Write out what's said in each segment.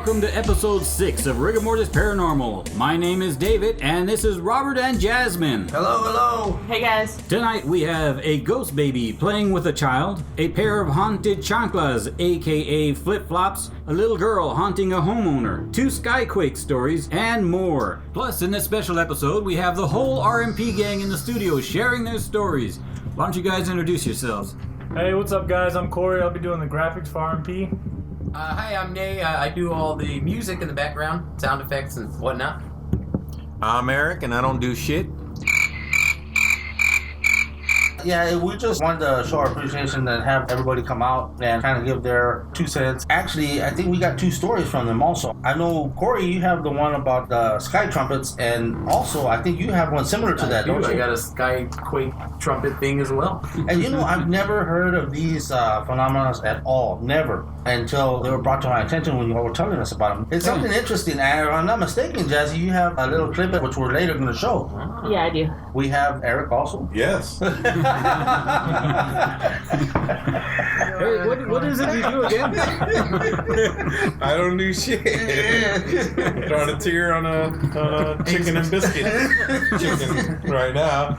welcome to episode 6 of Rigor Mortis Paranormal. My name is David, and this is Robert and Jasmine. Hello, hello. Hey guys. Tonight we have a ghost baby playing with a child, a pair of haunted chanclas, aka flip-flops, a little girl haunting a homeowner, 2 Skyquakes stories, and more. Plus, in this special episode, we have the whole RMP gang in the studio sharing their stories. Why don't you guys introduce yourselves? Hey, what's up guys? I'm Kory. I'll be doing the graphics for RMP. Hi, I'm Nay. I do all the music in the background, sound effects and whatnot. I'm Eric, and I don't do shit. Yeah, we just wanted to show our appreciation and have everybody come out and kind of give their 2 cents. Actually, I think we got 2 stories from them also. I know, Kory, you have the one about the sky trumpets, and also I think you have one similar to that, don't you? I got a Skyquake trumpet thing as well. And you know, I've never heard of these phenomena at all. Never. Until they were brought to my attention when you were telling us about them. It's something interesting, and if I'm not mistaken, Jazzy, you have a little clip which we're later going to show. Yeah, I do. We have Eric also. Yes. Eric, what is it you do again? I don't do shit. Throwing a tear on a chicken and biscuit chicken right now.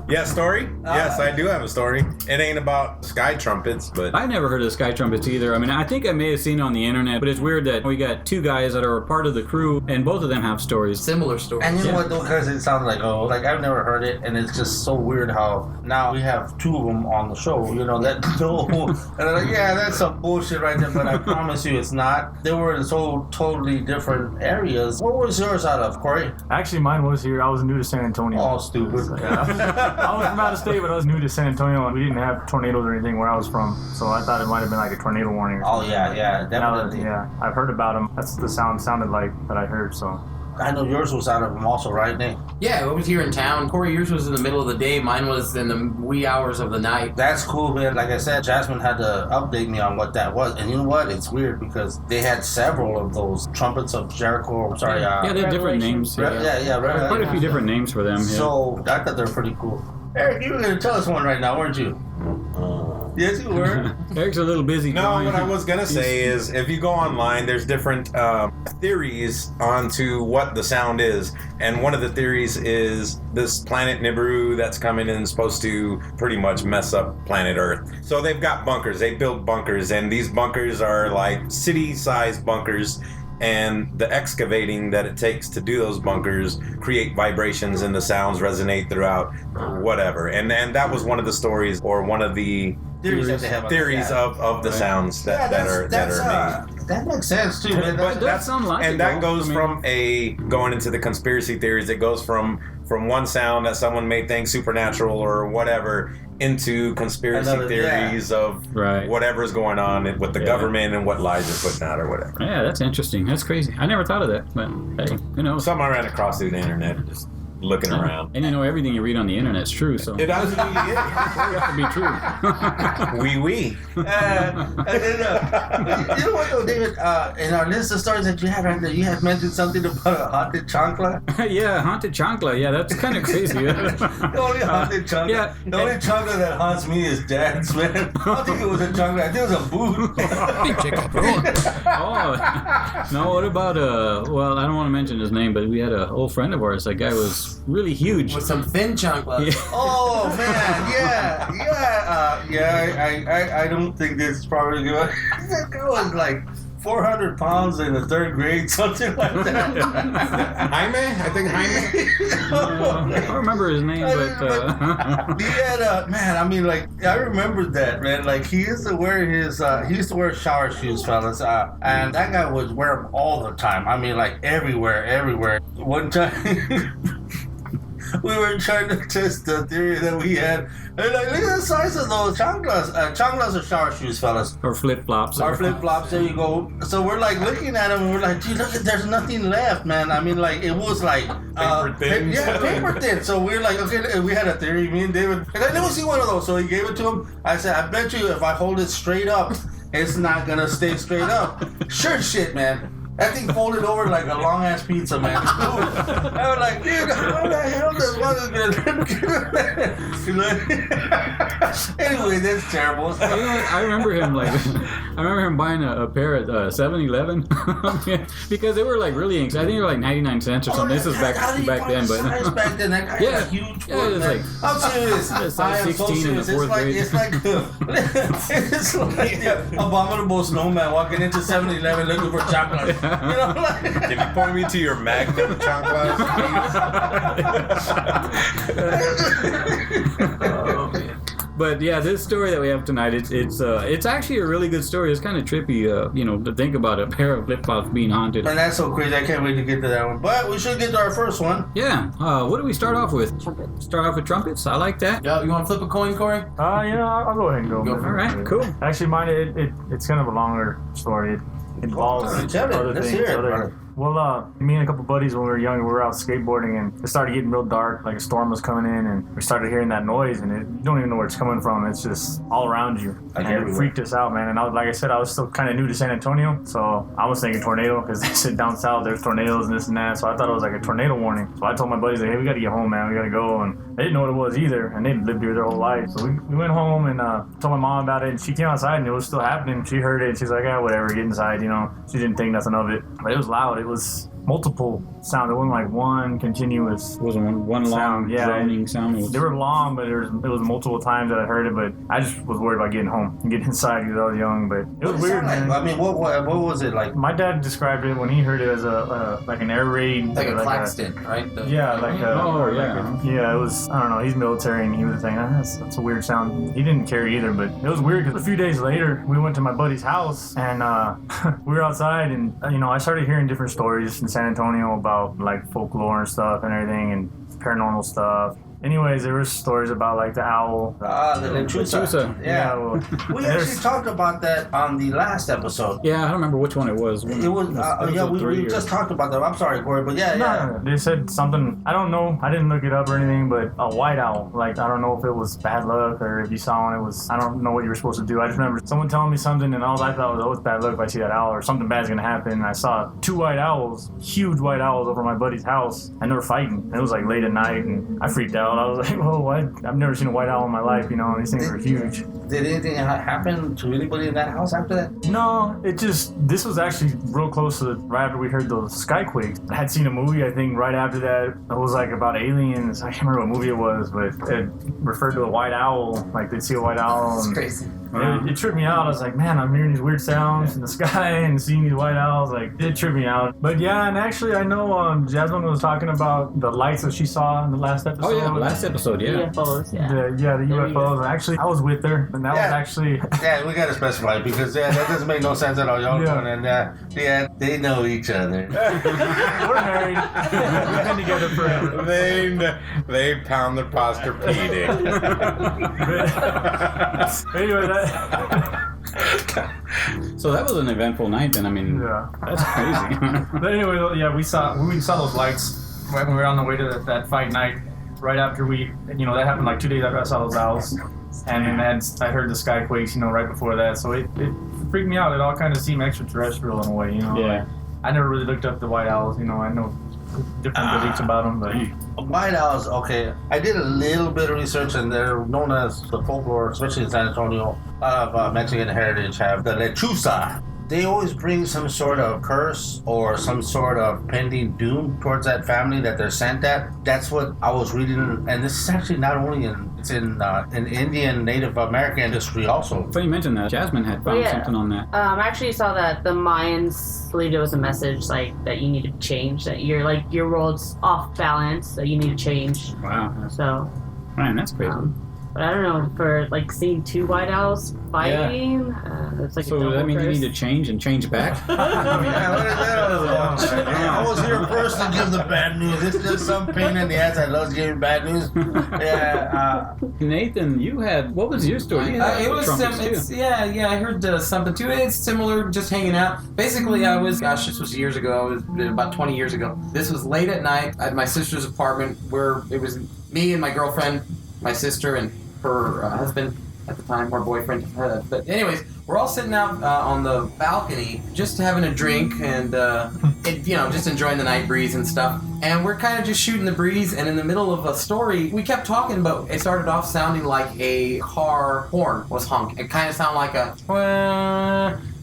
Yeah, story? Yes, I do have a story. It ain't about sky trumpets, but... I never heard of sky trumpets either. I mean, I think I may have seen it on the internet, but it's weird that we got 2 guys that are a part of the crew, and both of them have stories. Similar stories. And you know what, though, because it sounds like, I've never heard it, and it's just so weird how now we have 2 of them on the show, you know, that and they're like, yeah, that's some bullshit right there, but I promise you it's not. They were in so totally different areas. What was yours out of, Kory? Actually, mine was here. I was new to San Antonio. Oh, stupid. Yeah. I was from out of state, but I was new to San Antonio, and we didn't have tornadoes or anything where I was from, so I thought it might have been like a tornado warning or something. Oh, yeah, definitely. Yeah, I've heard about them. That's the sounded like that I heard, so... I know yours was out of them also, right, Nick? Yeah, it was here in town. Kory, yours was in the middle of the day. Mine was in the wee hours of the night. That's cool, man. Like I said, Jasmine had to update me on what that was. And you know what? It's weird because they had several of those trumpets of Jericho. Sorry. Yeah, they have different names. Quite a few different names for them. Yeah. So I thought they're pretty cool. Eric, you were going to tell us one right now, weren't you? Yes, you were. Eric's a little busy. No, what I was going to say is if you go online, there's different theories onto what the sound is. And one of the theories is this planet Nibiru that's coming in is supposed to pretty much mess up planet Earth. So they've got bunkers. They build bunkers, and these bunkers are like city-sized bunkers. And the excavating that it takes to do those bunkers create vibrations and the sounds resonate throughout whatever. And that was one of the stories or one of the theories of the sounds that are made. That makes sense too, man. But that sounds like and that goes from going into the conspiracy theories. It goes from one sound that someone may think supernatural or whatever into conspiracy theories of whatever's going on with the government and what lies they're putting out or whatever. Yeah, that's interesting. That's crazy. I never thought of that, but hey, you know. Something I ran across through the internet, just looking around. And you know, everything you read on the internet's true, so. It has to be true. Oui. And then, you know what though, David? In our list of stories that you had right there, you had mentioned something about a haunted chancla. Yeah, haunted chancla. Yeah, that's kind of crazy. The only haunted chancla. Yeah. The only chancla that haunts me is Dad's, man. I don't think it was a chancla. I think it was a boot. Oh, no, what about, well, I don't want to mention his name, but we had an old friend of ours. That guy was really huge. With some thin chanclas. Yeah. Oh, man, I don't think this is probably good. That guy was like 400 pounds in the 3rd grade, something like that. Jaime? I think Jaime. I don't remember his name, but he had man, I mean, like, I remember that, man. Like, he used to wear shower shoes, fellas, and that guy would wear them all the time. I mean, like, everywhere. One time... we were trying to test the theory that we had. And like, look at the size of those chanclas. Chanclas are shower shoes, fellas. Or flip-flops. There you go. So we're like looking at them and we're like, gee, look, there's nothing left, man. I mean, like, it was like... paper thin. Paper thin. So we're like, okay, we had a theory, me and David. And I never see one of those. So he gave it to him. I said, I bet you if I hold it straight up, it's not going to stay straight up. Sure shit, man. That thing folded over like a long ass pizza, man. I was like, dude, how the hell does one is gonna? Anyway, that's terrible. I remember him buying a pair at 7-Eleven because they were like really expensive. I think they were like 99 cents or something. This is back then, but back then, that guy yeah, had a huge yeah, it was like I'm serious. I am so 16 in the serious. fourth grade. It's like the abominable snowman walking into 7-Eleven looking for chocolate. You know, like. Can you point me to your Magnum chocolate? Oh, man. But yeah, this story that we have tonight, it's actually a really good story. It's kind of trippy, to think about a pair of flip-flops being haunted. And that's so crazy. I can't wait to get to that one. But we should get to our first one. Yeah. What do we start off with? Trumpet. Start off with trumpets. I like that. Yo, you want to flip a coin, Corey? I'll go ahead and go. Go for All right. Cool. Actually, mine it's kind of a longer story. It involves Tell it. other Let's things. hear it, brother. Well, me and a couple buddies when we were young, we were out skateboarding and it started getting real dark, like a storm was coming in, and we started hearing that noise, and you don't even know where it's coming from. It's just all around you, Like and it everywhere. freaked us out, man. And like I said, I was still kind of new to San Antonio, so I was thinking tornado because they said down south there's tornadoes and this and that. So I thought it was like a tornado warning. So I told my buddies, like, hey, we got to get home, man. We got to go, and they didn't know what it was either, and they lived here their whole life. So we went home and told my mom about it, and she came outside and it was still happening. She heard it, and she's like, yeah, whatever, get inside. She didn't think nothing of it, but it was loud. It was multiple sound. It wasn't like one continuous. It wasn't one long Sound, yeah. droning sound. It was, They were long, but it was multiple times that I heard it. But I just was worried about getting home and getting inside because I was young. But it was weird, man. I mean, what was it like? My dad described it when he heard it as like an air raid, Like a Claxton, right? Yeah, like a. Oh, yeah. Yeah, it was. I don't know. He's military, and he was saying that's a weird sound. He didn't care either, but it was weird because a few days later we went to my buddy's house and we were outside, and I started hearing different stories in San Antonio about like folklore and stuff and everything and paranormal stuff. Anyways, there were stories about like the owl. The lechuza. Yeah. Well, We there's- actually talked about that on the last episode. yeah, I don't remember which one it was. It was, we just talked about that. I'm sorry, Corey, but yeah. No, they said something. I don't know. I didn't look it up or anything, but a white owl. Like, I don't know if it was bad luck or if you saw one, it was. I don't know what you were supposed to do. I just remember someone telling me something, and all I thought was, oh, it's bad luck if I see that owl or something bad's gonna happen. And I saw 2 white owls, huge white owls, over my buddy's house, and they were fighting. And it was like late at night, and I freaked out. I was like, whoa, I've never seen a white owl in my life. These things are huge. Did anything happen to anybody in that house after that? No, this was actually real close to right after we heard those Skyquakes. I had seen a movie, I think, right after that. It was like about aliens. I can't remember what movie it was, but it referred to a white owl. Like they'd see a white owl. It's And crazy. it tripped me out. I was like, man, I'm hearing these weird sounds in the sky and seeing these white owls. Like, it tripped me out. But yeah, and actually, I know Jasmine was talking about the lights that she saw in the last episode. Oh yeah, last episode, yeah. UFOs, yeah. The UFOs. Actually, I was with her, and that was actually. Yeah, we gotta specify because that doesn't make no sense at all. Y'all Yeah. doing and they know each other. We're married. We've been together forever. They pound their Posturpedic. Anyway, So that was an eventful night then. I mean, yeah. that's crazy. But anyway, yeah, we saw those lights right when we were on the way to that fight night. Right after that happened like 2 days after I saw those owls, and then I heard the Skyquakes, right before that. So it freaked me out. It all kind of seemed extraterrestrial in a way, Yeah. I never really looked up the white owls. I know different beliefs about them, but White owls, okay. I did a little bit of research, and they're known as the folklore, especially in San Antonio. A lot of Mexican heritage have the lechuza. They always bring some sort of curse or some sort of pending doom towards that family that they're sent at. That's what I was reading, and this is actually not only in Indian Native American history also. Funny you mentioned that. Jasmine had found something on that. I actually saw that the Mayans believed it was a message like that you need to change, that your world's off balance, that you need to change. Wow. So, Man, that's crazy. but I don't know, for like seeing 2 white owls fighting, it's like a So double that means you curse. need to change and change back? Yeah, what is that all about? I was here first to give the bad news. It's just some pain in the ass. I love giving bad news. Yeah, Nathan, what was your story? You had It was trumpets, too. I heard something too. It's similar, just hanging out. Basically, this was years ago. I was about 20 years ago. This was late at night at my sister's apartment, where it was me and my girlfriend, my sister, and her husband. at the time, or boyfriend. But anyways, we're all sitting out on the balcony, just having a drink and just enjoying the night breeze and stuff. And we're kind of just shooting the breeze. And in the middle of a story, we kept talking, but it started off sounding like a car horn was honked. It kind of sounded like a.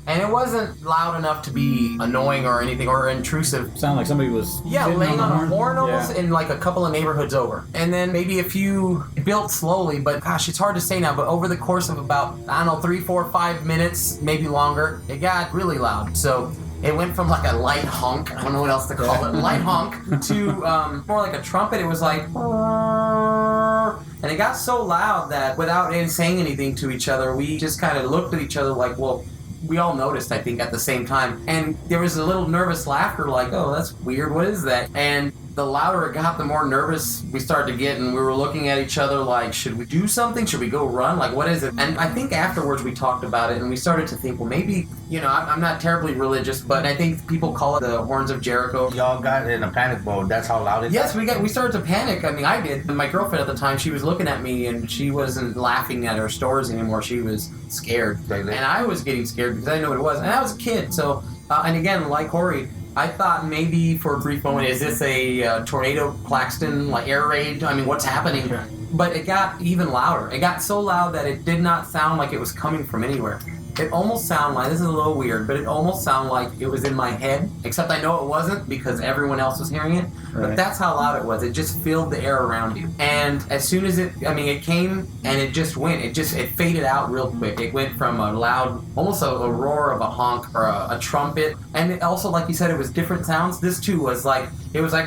And it wasn't loud enough to be annoying or anything or intrusive. Sound like somebody was laying on a horn almost in like a couple of neighborhoods over. And then maybe a few built slowly, but gosh, it's hard to say now, but over the course of about, 3, 4, 5 minutes, maybe longer, it got really loud. So it went from like a light honk, I don't know what else to call it, light honk, to more like a trumpet. It was like, and it got so loud that without saying anything to each other, we just kind of looked at each other like, well, we all noticed, I think, at the same time. And there was a little nervous laughter like, oh, that's weird, what is that? And the louder it got, the more nervous we started to get, and we were looking at each other like, should we do something? Should we go run? Like, what is it? And I think afterwards we talked about it, and we started to think, well, maybe, I'm not terribly religious, but I think people call it the Horns of Jericho. Y'all got in a panic mode. That's how loud it Yes, we started to panic. I mean, I did. And my girlfriend at the time, she was looking at me, and she wasn't laughing at her stories anymore. She was scared. And I was getting scared because I didn't know what it was. And I was a kid, so, and again, like Kory, I thought maybe for a brief moment, is this a tornado, Claxton, like air raid? I mean, what's happening? Yeah. But it got even louder. It got so loud that it did not sound like it was coming from anywhere. It almost sounded like, this is a little weird, but it almost sounded like it was in my head, except I know it wasn't because everyone else was hearing it. Right. But that's how loud it was. It just filled the air around you. And as soon as it came and it just went. It faded out real quick. It went from a loud, almost a roar of a honk or a trumpet. And it also, like you said, it was different sounds. This too was like, it was like,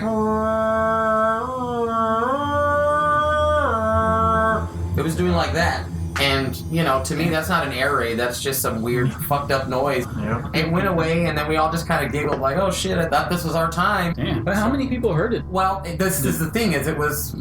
it was doing like that. And, to me, that's not an air raid. That's just some weird, fucked up noise. Yeah. It went away, and then we all just kind of giggled like, oh, shit, I thought this was our time. Damn. But how many people heard it? Well, this is the thing, is it was,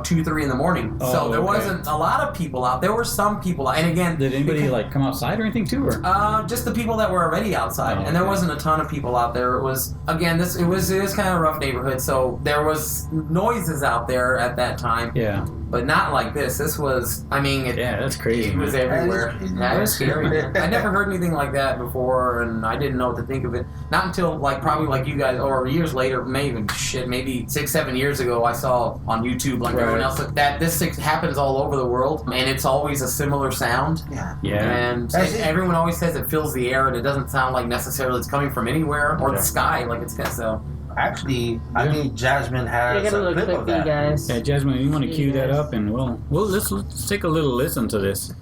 2, 3 in the morning. Oh, so there okay. wasn't a lot of people out. There were some people out. And again... Did anybody, come outside or anything, too? Or? Just the people that were already outside. Oh, and there okay. wasn't a ton of people out there. It was, again, it was kind of a rough neighborhood, so there was noises out there at that time. Yeah. But not like this. This was, Yeah, that's crazy. It was man. everywhere. That was scary. I never heard anything like that before, and I didn't know what to think of it. Not until, probably like you guys, or years later, maybe 6, 7 years ago, I saw on YouTube, like everyone else, that this happens all over the world, and it's always a similar sound. Yeah. Yeah. And everyone always says it fills the air, and it doesn't sound like necessarily it's coming from anywhere, or the sky, like it's so. Actually, I think Jasmine has I got a a little clip clip of for you that. guys. Yeah, Jasmine, you want to cue that Yes. up, and let's take a little listen to this.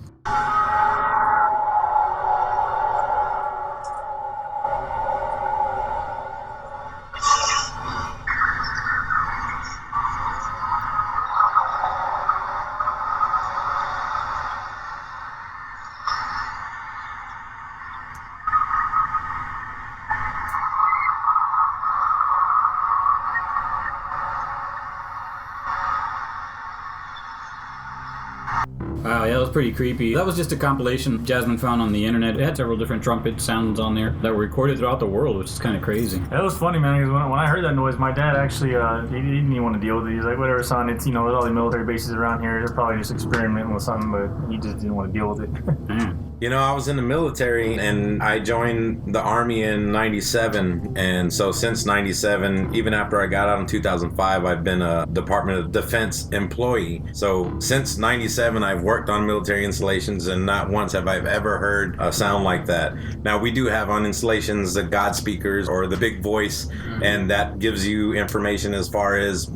Wow, yeah, that was pretty creepy. That was just a compilation Jasmine found on the internet. It had several different trumpet sounds on there that were recorded throughout the world, which is kind of crazy. That was funny, man, because when I heard that noise, my dad actually, he didn't even want to deal with it. He's like, whatever, son, it's, with all the military bases around here, they're probably just experimenting with something, but he just didn't want to deal with it. Man. I was in the military, and I joined the Army in 97, and so since 97, even after I got out in 2005, I've been a Department of Defense employee. So since 97, I've worked on military installations, and not once have I ever heard a sound like that. Now, we do have on installations the God speakers or the big voice, and that gives you information as far as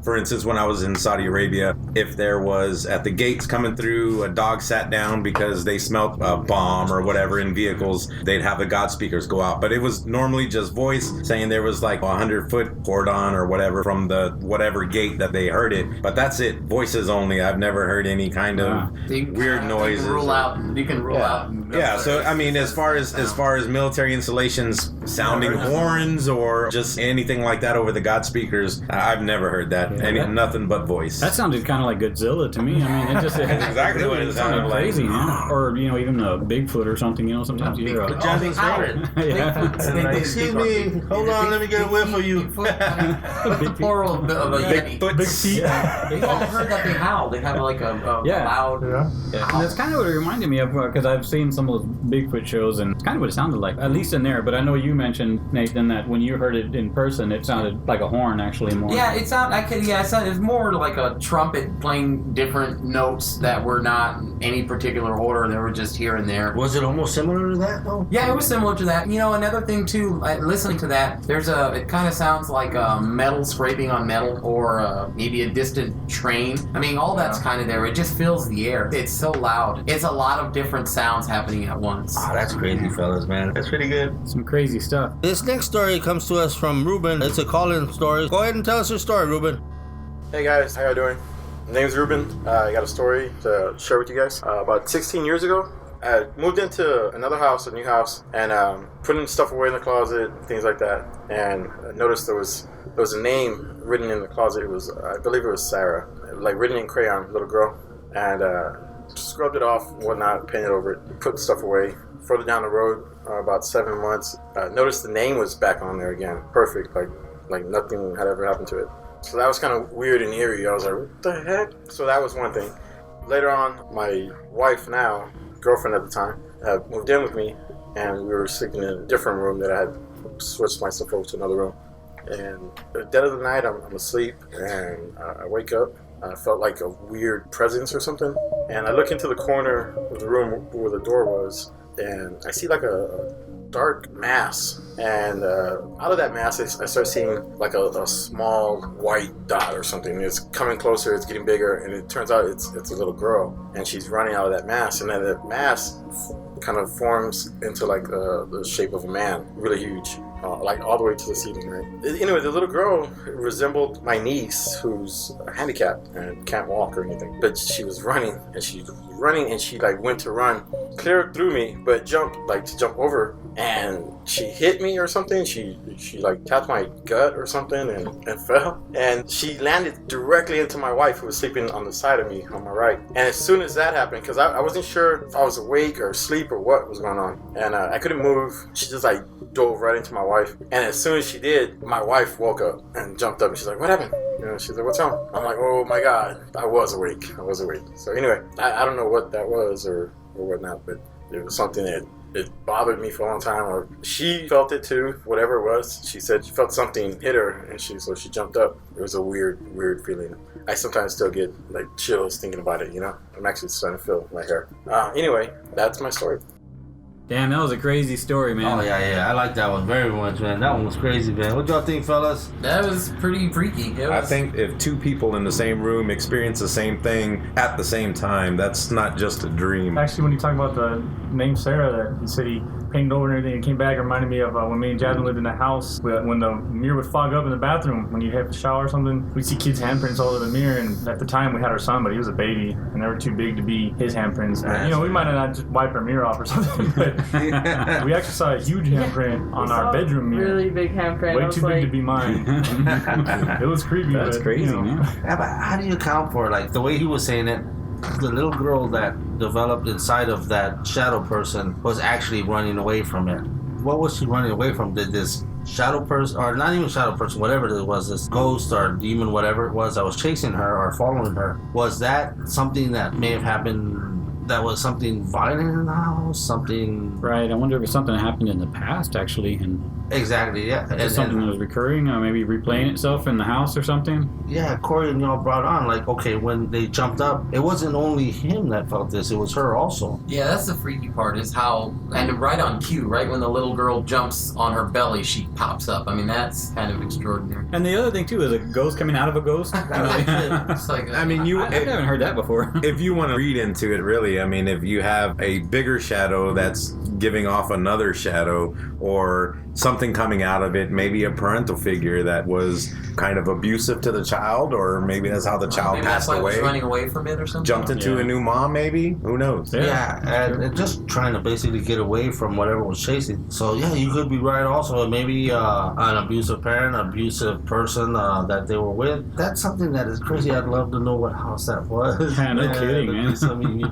for instance, when I was in Saudi Arabia, if there was at the gates coming through, a dog sat down because they smelt a bomb or whatever in vehicles, they'd have the God speakers go out. But it was normally just voice saying there was like 100-foot cordon or whatever from the whatever gate that they heard it. But that's it, voices only. I've never heard any kind of weird noises. You can rule out Yeah, so I mean, as far as military installations sounding horns or just anything like that over the God speakers, I've never heard that. Nothing but voice. That sounded kind of like Godzilla to me. I mean, it just That's exactly what it sounded like. crazy, man. Or even a Bigfoot or something. Sometimes you hear a Jasmine yeah. Excuse me, hold on, let me get a whiff of you. The plural of a yeti. Big feet. We've all heard that they howl. They have like a loud. Yeah. And that's kind of what it reminded me of because I've seen some of those Bigfoot shows and it's kind of what it sounded like, at least in there. But I know you mentioned, Nathan, that when you heard it in person, it sounded like a horn actually more. Yeah, it was more like a trumpet playing different notes that were not in any particular order. They were just here and there. Was it almost similar to that though? Yeah, it was similar to that. Another thing too, listening to that, it kind of sounds like metal scraping on metal or maybe a distant train. I mean, all that's kind of there. It just fills the air. It's so loud. It's a lot of different sounds happening at once. Oh, that's crazy, fellas, man. That's pretty good. Some crazy stuff. This next story comes to us from Ruben. It's a call-in story. Go ahead and tell us your story, Ruben. Hey guys, how y'all doing? My name's Ruben. I got a story to share with you guys. About 16 years ago, I moved into another house, a new house, and putting stuff away in the closet, things like that. And I noticed there was a name written in the closet. It was, I believe it was Sarah, like written in crayon, little girl. And scrubbed it off, whatnot, painted over it, put the stuff away. Further down the road, about 7 months, noticed the name was back on there again, perfect, like nothing had ever happened to it. So that was kind of weird and eerie. I was like, what the heck? So that was one thing. Later on, my wife now, girlfriend at the time, moved in with me, and we were sleeping in a different room that I had switched myself over to another room. And at the dead of the night, I'm asleep, and I wake up. I felt like a weird presence or something. And I look into the corner of the room where the door was, and I see like a dark mass. And out of that mass, I start seeing like a small white dot or something. It's coming closer, it's getting bigger, and it turns out it's a little girl. And she's running out of that mass, and then that mass kind of forms into like the shape of a man, really huge. Like all the way to the ceiling, right? Anyway, the little girl resembled my niece, who's handicapped and can't walk or anything. But she was running, and she like went to run, clear through me, but jumped like to jump over, and she hit me or something. She like tapped my gut or something and fell, and she landed directly into my wife, who was sleeping on the side of me on my right. And as soon as that happened, because I wasn't sure if I was awake or asleep or what was going on, and I couldn't move, she just like dove right into my wife. And as soon as she did, my wife woke up and jumped up, and she's like, what happened? She's like, what's wrong? I'm like, oh my God, I was awake. So anyway, I don't know what that was or whatnot, but it was something that it bothered me for a long time. Or she felt it too, whatever it was. She said she felt something hit her, and so she jumped up. It was a weird feeling. I sometimes still get like chills thinking about it, I'm actually starting to feel my hair. Anyway, that's my story. Damn, that was a crazy story, man. Oh, yeah. I like that one very much, man. That one was crazy, man. What y'all think, fellas? That was pretty freaky. I think if two people in the same room experience the same thing at the same time, that's not just a dream. Actually, when you talk about the name Sarah, that he said he painted over and everything, it came back, it reminded me of when me and Jasmine lived in the house, when the mirror would fog up in the bathroom, when you'd have to shower or something, we'd see kids' handprints all over the mirror, and at the time we had our son, but he was a baby, and they were too big to be his handprints. And, we might have not just wiped our mirror off or something, but we actually saw a huge handprint on our bedroom mirror. Really big handprint. Way too big to be mine. It was creepy. That's crazy, man. Yeah, but how do you account for, like, the way he was saying it, the little girl that developed inside of that shadow person was actually running away from it. What was she running away from? Did this shadow person, or not even shadow person, whatever it was, this ghost or demon, whatever it was that was chasing her or following her, was that something that may have happened, that was something violent in the house, something... Right, I wonder if it's something that happened in the past, actually, and... Exactly, yeah. Just something that was recurring, maybe replaying itself in the house or something? Yeah, Kory and y'all brought on, like, okay, when they jumped up, it wasn't only him that felt this, it was her also. Yeah, that's the freaky part, is how, and right on cue, right when the little girl jumps on her belly, she pops up. I mean, that's kind of extraordinary. And the other thing, too, is a ghost coming out of a ghost. It's like, I mean, I haven't heard that before. If you want to read into it, really, I mean, if you have a bigger shadow that's giving off another shadow or something coming out of it, maybe a parental figure that was kind of abusive to the child, or maybe that's how the child Maybe passed that's why he was away. running away from it or something. Jumped into a new mom, maybe? Who knows? Yeah, and just trying to basically get away from whatever was chasing. So yeah, you could be right. Also, maybe an abusive parent, abusive person that they were with. That's something that is crazy. I'd love to know what house that was. Yeah, no kidding, man.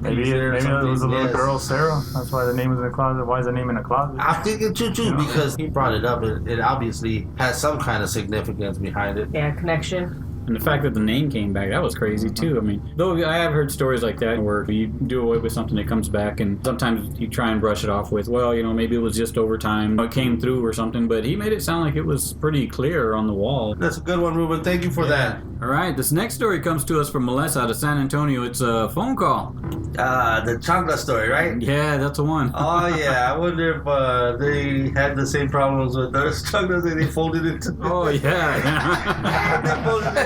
Maybe it was a little girl, Sarah. That's why the name was in the closet. Why is the name in the closet? I'm thinking too, because he brought it up. It obviously has some kind of significance behind it. Yeah, connection. And the fact that the name came back, that was crazy too. I mean, though I have heard stories like that where you do away with something that comes back, and sometimes you try and brush it off with, well, maybe it was just over time, it came through or something, but he made it sound like it was pretty clear on the wall. That's a good one, Ruben. Thank you for that. All right, this next story comes to us from Melissa out of San Antonio. It's a phone call. The chocolate story, right? Yeah, that's the one. Oh yeah, I wonder if they had the same problems with those chocolates that they folded into. Oh, yeah.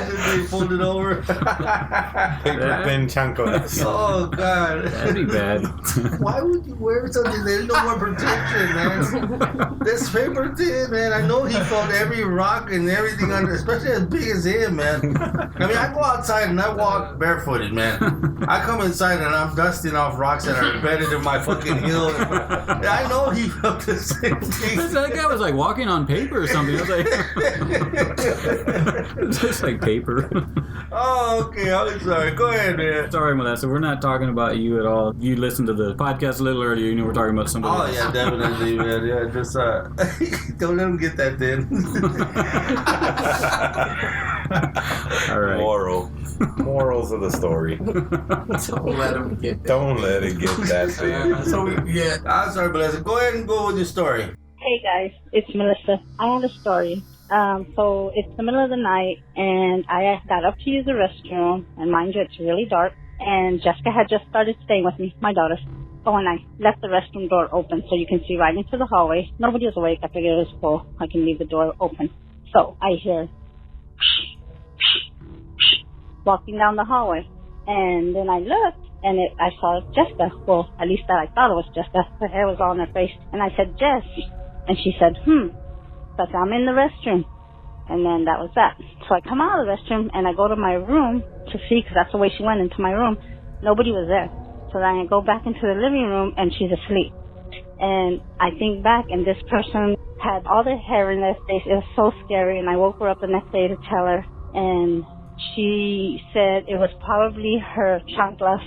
They folded over. Paper thin chanclas. Oh god. That'd be bad. Why would you wear something? There's no more protection, man. This paper thin, man. I know he felt every rock and everything under, especially as big as him, man. I mean, I go outside and I walk barefooted, man. I come inside and I'm dusting off rocks that are embedded in my fucking heel. I know he felt the same thing. That guy was like walking on paper or something. I was like, just like paper. Oh, okay. I'm sorry. Go ahead, man. Sorry, Melissa. We're not talking about you at all. You listened to the podcast a little earlier. We're talking about somebody Oh, else. yeah, definitely, man. Yeah, just, don't let him get that thin. All right. Morals of the story. Don't let him get that. Don't let it get that thin. So yeah. I'm sorry, Melissa. Go ahead and go with your story. Hey guys, it's Melissa. I have a story. So it's the middle of the night, and I got up to use the restroom, and mind you, it's really dark, and Jessica had just started staying with me, my daughter. Oh, and I left the restroom door open so you can see right into the hallway. Nobody was awake. I figured it was full. I can leave the door open. So I hear walking down the hallway, and then I looked, and I saw Jessica. Well, at least I thought it was Jessica. Her hair was all on her face, and I said, Jess, and she said, but I'm in the restroom. And then that was that. So I come out of the restroom and I go to my room to see, because that's the way she went into my room. Nobody was there. So then I go back into the living room and she's asleep. And I think back, and this person had all their hair in their face. It was so scary. And I woke her up the next day to tell her. And she said it was probably her chanclas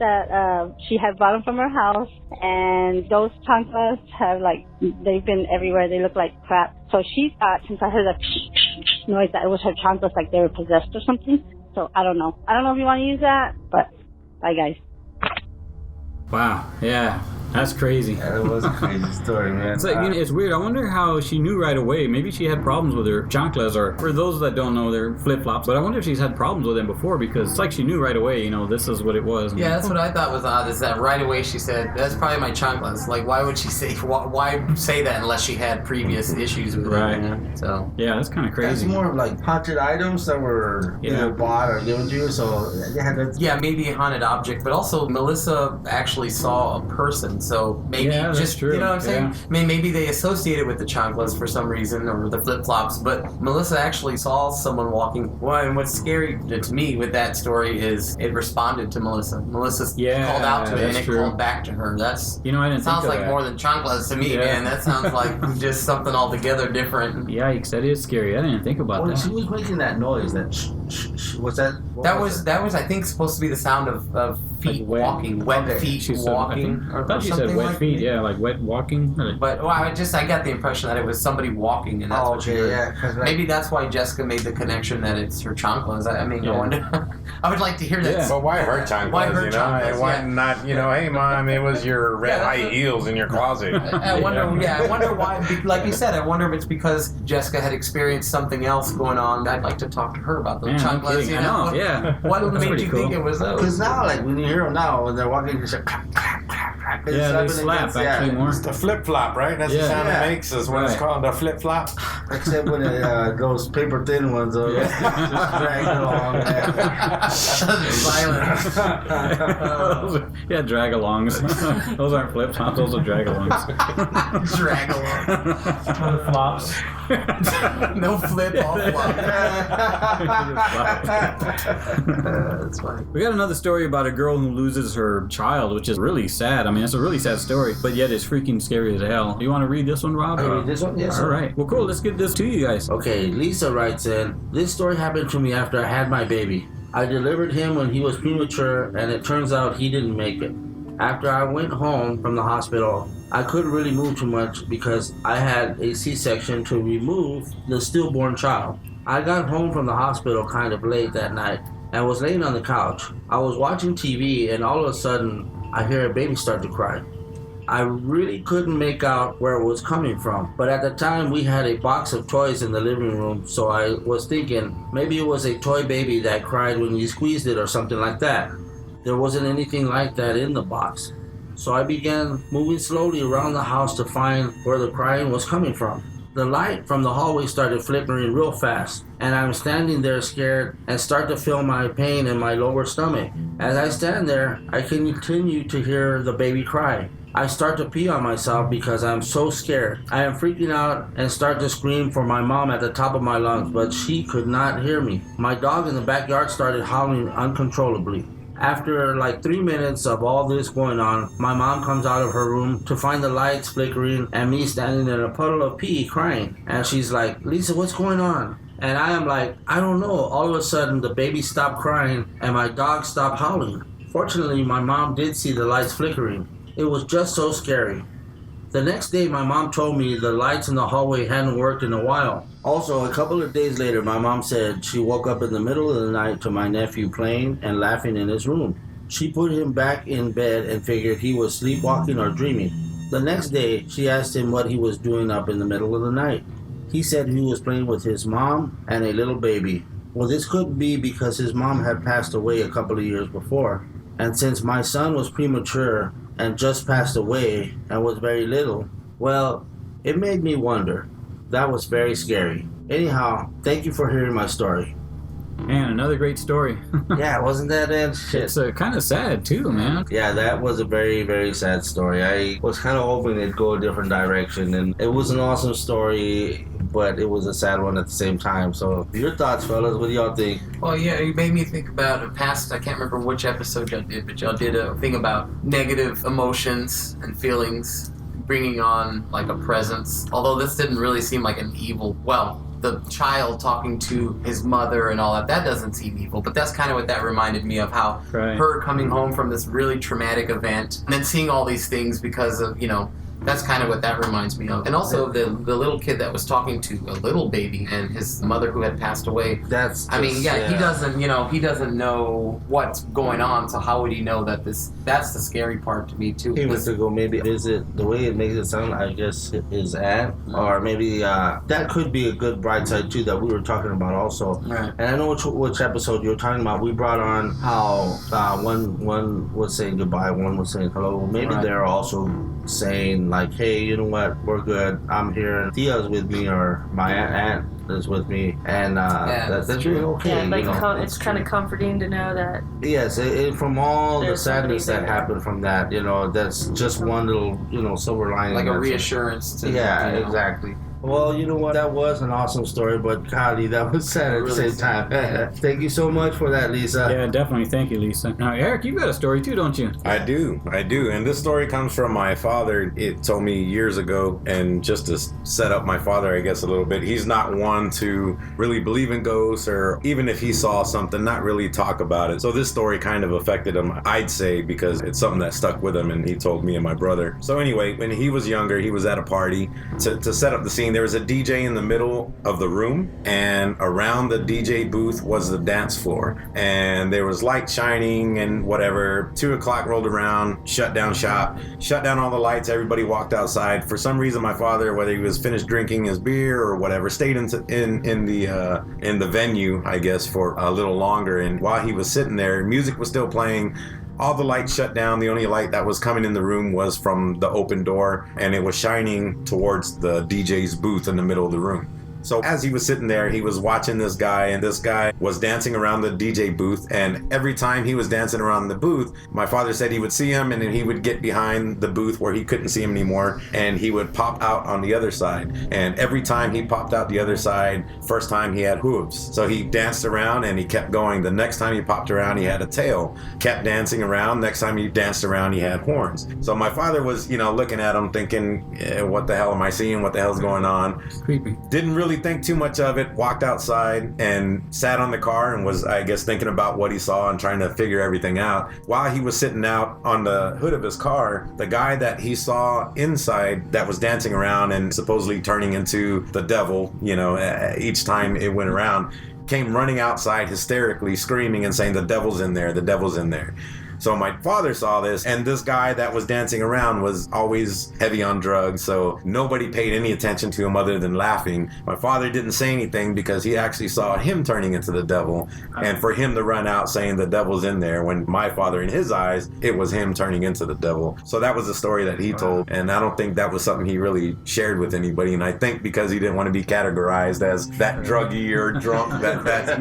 that she had brought them from her house. And those chanclas have, they've been everywhere. They look like crap. So she thought, since I heard a noise, that it was her chanclas, like they were possessed or something. So I don't know. I don't know if you want to use that, but bye, guys. Wow. Yeah. That's crazy. Yeah, it was a crazy story, man. It's like, it's weird. I wonder how she knew right away. Maybe she had problems with her chanclas, or for those that don't know, they're flip-flops. But I wonder if she's had problems with them before, because it's like she knew right away, this is what it was. Yeah, that's what I thought was odd, is that right away she said, that's probably my chanclas. Like, why would she say, why say that unless she had previous issues with Right. it? So. Yeah, that's kind of That's crazy. more of like haunted items that were either bought or given to you. So Yeah, maybe a haunted object, but also Melissa actually saw a person, so maybe that's just, true. you know what I'm saying? Yeah. I mean, maybe they associate it with the chanclas for some reason, or the flip-flops, but Melissa actually saw someone walking. Well, and what's scary to me with that story is it responded to Melissa. Melissa called out to it, and that's it true. called back to her. That's I didn't sounds think of like that. more than chanclas to me, Yeah. man. That sounds like just something altogether different. Yikes, that is scary. I didn't think about when that. she was making that noise, that what's that? That was I think supposed to be the sound of feet Like wet- walking, wet okay. feet She said, walking. I thought she said something wet like feet. that. Yeah, like wet walking. But I got the impression that it was somebody walking, and that's what she okay, heard. yeah. 'Cause, like, Maybe that's why Jessica made the connection that it's her chanclas. I mean, Yeah. I wonder. I would like to hear that. Yeah. But why her chanclas? Why her chanclas, And why yeah. not? Hey, mom, it was your red Yeah, high that's heels in your closet. I wonder. I wonder why. Like you said, I wonder if it's because Jessica had experienced something else going on. I'd like to talk to her about those Man, no chanclas. kidding. You I know, yeah. What That's made pretty you cool. think it was those? Because now, like when you hear them now, when they're walking, you say clap, clap, clap, clap. smack. It's Yeah, they slapping slap against- actually yeah. more. It's the flip flop, right? That's the Yeah. sound Yeah. it makes. Is what it's Right. called, the flip flop. Except when those paper thin ones, just drag along. Yeah. Silence. Yeah, drag-alongs. Those aren't flip-flops, those are drag-alongs. Drag along. Flops. No flip, all flop. That's funny. We got another story about a girl who loses her child, which is really sad. I mean, it's a really sad story, but yet it's freaking scary as hell. You want to read this one, Rob? I read this one? Yes, All sir. right. Well, cool. Let's get this to you guys. Okay, Lisa writes in, this story happened to me after I had my baby. I delivered him when he was premature, and it turns out he didn't make it. After I went home from the hospital, I couldn't really move too much because I had a C-section to remove the stillborn child. I got home from the hospital kind of late that night and was laying on the couch. I was watching TV, and all of a sudden, I hear a baby start to cry. I really couldn't make out where it was coming from, but at the time we had a box of toys in the living room, so I was thinking maybe it was a toy baby that cried when you squeezed it or something like that. There wasn't anything like that in the box. So I began moving slowly around the house to find where the crying was coming from. The light from the hallway started flickering real fast, and I'm standing there scared and start to feel my pain in my lower stomach. As I stand there, I continue to hear the baby cry. I start to pee on myself because I'm so scared. I am freaking out and start to scream for my mom at the top of my lungs, but she could not hear me. My dog in the backyard started howling uncontrollably. After like 3 minutes of all this going on, my mom comes out of her room to find the lights flickering and me standing in a puddle of pee crying. And she's like, Lisa, what's going on? And I am like, I don't know. All of a sudden, the baby stopped crying and my dog stopped howling. Fortunately, my mom did see the lights flickering. It was just so scary. The next day, my mom told me the lights in the hallway hadn't worked in a while. Also, a couple of days later, my mom said she woke up in the middle of the night to my nephew playing and laughing in his room. She put him back in bed and figured he was sleepwalking or dreaming. The next day, she asked him what he was doing up in the middle of the night. He said he was playing with his mom and a little baby. Well, this could be because his mom had passed away a couple of years before. And since my son was premature and just passed away and was very little, well, it made me wonder. That was very scary. Anyhow, thank you for hearing my story. Man, another great story. Yeah, wasn't that it? Shit. It's kind of sad, too, man. Yeah, that was a very, very sad story. I was kind of hoping it'd go a different direction, and it was an awesome story, but it was a sad one at the same time. So, your thoughts, fellas? What do y'all think? Well, yeah, it made me think about a past, I can't remember which episode y'all did, but y'all did a thing about negative emotions and feelings bringing on like a presence. Although this didn't really seem like an evil, well, the child talking to his mother and all that doesn't seem evil, but that's kind of what that reminded me of, how Right. her coming home from this really traumatic event and then seeing all these things because of, that's kind of what that reminds me of. And also the little kid that was talking to a little baby and his mother who had passed away. That's just, I mean, yeah, he doesn't know what's going on, so how would he know that that's the scary part to me too. He went to go maybe visit, the way it makes it sound, I guess, his aunt, or maybe that could be a good bright side too that we were talking about also. Right. And I know which episode you were talking about. We brought on how one was saying goodbye, one was saying hello. Maybe Right. they're also saying like, hey, you know what, we're good, I'm here, Tia's with me, or my aunt is with me, and that's really okay. Yeah, like you know? it's kind of comforting to know that. Yes, from all the There's somebody sadness that there. happened from that, that's just one little, silver lining. Like a That's- reassurance to Yeah, exactly. Well, you know what? That was an awesome story, but golly, that was sad at the Really same time. Thank you so much for that, Lisa. Yeah, definitely. Thank you, Lisa. Now, Eric, you've got a story too, don't you? I do. And this story comes from my father. It told me years ago, and just to set up my father, I guess, a little bit, he's not one to really believe in ghosts, or even if he saw something, not really talk about it. So this story kind of affected him, I'd say, because it's something that stuck with him, and he told me and my brother. So anyway, when he was younger, he was at a party. To set up the scene, there was a DJ in the middle of the room, and around the DJ booth was the dance floor, and there was light shining and whatever. 2 o'clock rolled around, shut down shop, shut down all the lights, everybody walked outside. For some reason, my father, whether he was finished drinking his beer or whatever, stayed in the venue, I guess, for a little longer. And while he was sitting there, music was still playing, all the lights shut down. The only light that was coming in the room was from the open door, and it was shining towards the DJ's booth in the middle of the room. So as he was sitting there, he was watching this guy, and this guy was dancing around the DJ booth. And every time he was dancing around the booth, my father said he would see him, and then he would get behind the booth where he couldn't see him anymore, and he would pop out on the other side. And every time he popped out the other side, first time he had hooves. So he danced around and he kept going. The next time he popped around, he had a tail. Kept dancing around. Next time he danced around, he had horns. So my father was, looking at him thinking, what the hell am I seeing? What the hell's going on? Creepy. Didn't really think too much of it, walked outside and sat on the car and was, I guess, thinking about what he saw and trying to figure everything out. While he was sitting out on the hood of his car, the guy that he saw inside that was dancing around and supposedly turning into the devil, each time it went around, came running outside hysterically, screaming and saying, "The devil's in there, the devil's in there." So my father saw this, and this guy that was dancing around was always heavy on drugs, so nobody paid any attention to him other than laughing. My father didn't say anything because he actually saw him turning into the devil, and for him to run out saying the devil's in there, when my father, in his eyes, it was him turning into the devil. So that was the story that he told, and I don't think that was something he really shared with anybody, and I think because he didn't want to be categorized as that druggy or drunk, that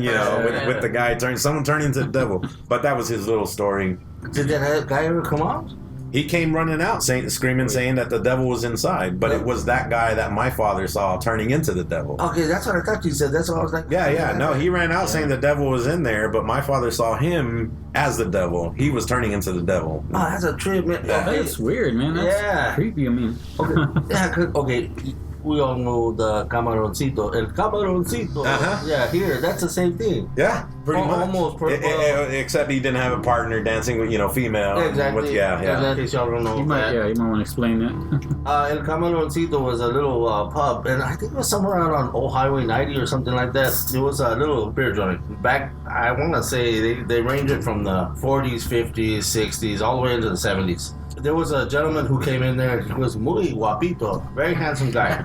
with the guy someone turning into the devil. But that was his little story. Did that guy ever come out? He came running out, screaming, saying that the devil was inside. But it was that guy that my father saw turning into the devil. Okay, that's what I thought you said. That's what I was like. Yeah. No, he ran out saying the devil was in there, but my father saw him as the devil. He was turning into the devil. Oh, that's a trip, man. Yeah. That's weird, man. That's creepy. I mean, Okay. We all know the Camaroncito. El Camaroncito. Uh-huh. Yeah, here. That's the same thing. Yeah, pretty much. Almost. Except he didn't have a partner dancing with, female. Exactly. Yeah. In case y'all don't know. you might want to explain that. El Camaroncito was a little pub, and I think it was somewhere out on Old Highway 90 or something like that. It was a little beer joint. Back, I want to say, they ranged it from the 40s, 50s, 60s, all the way into the 70s. There was a gentleman who came in there. He was muy guapito, very handsome guy.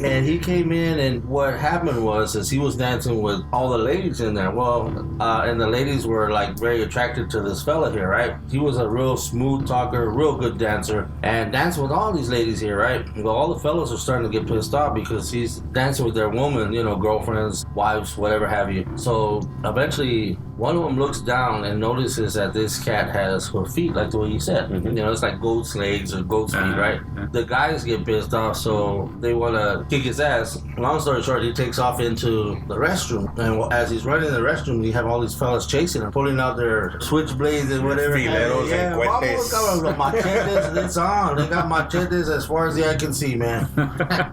And he came in, and what happened was he was dancing with all the ladies in there. Well, and the ladies were like very attracted to this fella here, right? He was a real smooth talker, real good dancer, and dancing with all these ladies here, right? Well, all the fellas are starting to get pissed off because he's dancing with their woman, girlfriends, wives, whatever have you. So eventually, one of them looks down and notices that this cat has her feet like the way you said. Mm-hmm. It's like goat's legs or goat's feet, right? The guys get pissed off, so they want to kick his ass. Long story short, he takes off into the restroom, and as he's running in the restroom, you have all these fellas chasing him, pulling out their switchblades and whatever. Fileros and cuetes. Machetes, it's on. They got machetes as far as the eye can see, man.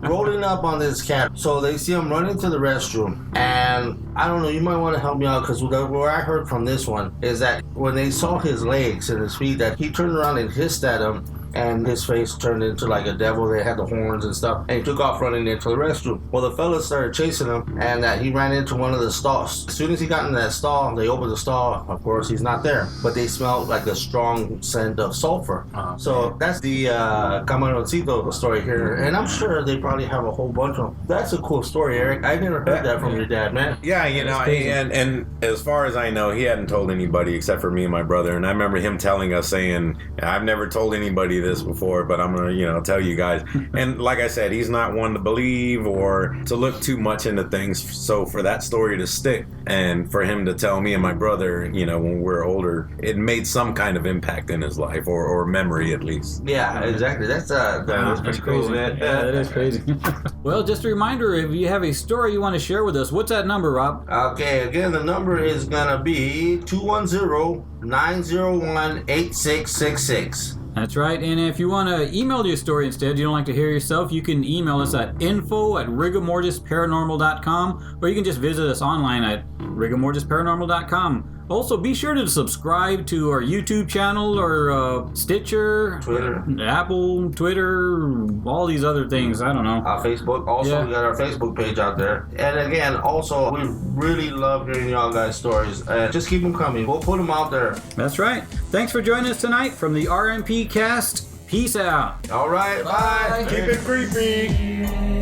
Rolling up on this cat. So they see him running to the restroom, and I don't know, you might want to help me out, because where I heard from this one is that when they saw his legs and his feet, that he turned around and hissed at him, and his face turned into like a devil. They had the horns and stuff, and he took off running into the restroom. Well, the fellas started chasing him, and that he ran into one of the stalls. As soon as he got in that stall, they opened the stall. Of course, he's not there, but they smelled like a strong scent of sulfur. So that's the Camaroncito story here, and I'm sure they probably have a whole bunch of them. That's a cool story, Eric. I never heard that from your dad, man. Yeah, and as far as I know, he hadn't told anybody except for me and my brother. And I remember him telling us, saying, "I've never told anybody this before, but I'm gonna, tell you guys." And like I said, he's not one to believe or to look too much into things. So for that story to stick, and for him to tell me and my brother, when we're older, it made some kind of impact in his life, or memory at least. Yeah, exactly. That's pretty cool, man. Yeah, that is crazy. Well, just a reminder, if you have a story you want to share with us, what's that number, Rob? Okay, again, the number is gonna be 210-901-8666. That's right, and if you want to email your story instead, you don't like to hear yourself, you can email us at info@rigormortisparanormal.com, or you can just visit us online at rigormortisparanormal.com. Also, be sure to subscribe to our YouTube channel, or Stitcher, Twitter, Apple, Twitter, all these other things. I don't know. Our Facebook. Also, we got our Facebook page out there. And again, also, we really love hearing y'all guys' stories. Just keep them coming. We'll put them out there. That's right. Thanks for joining us tonight from the RMP Cast. Peace out. All right. Bye. Keep it creepy.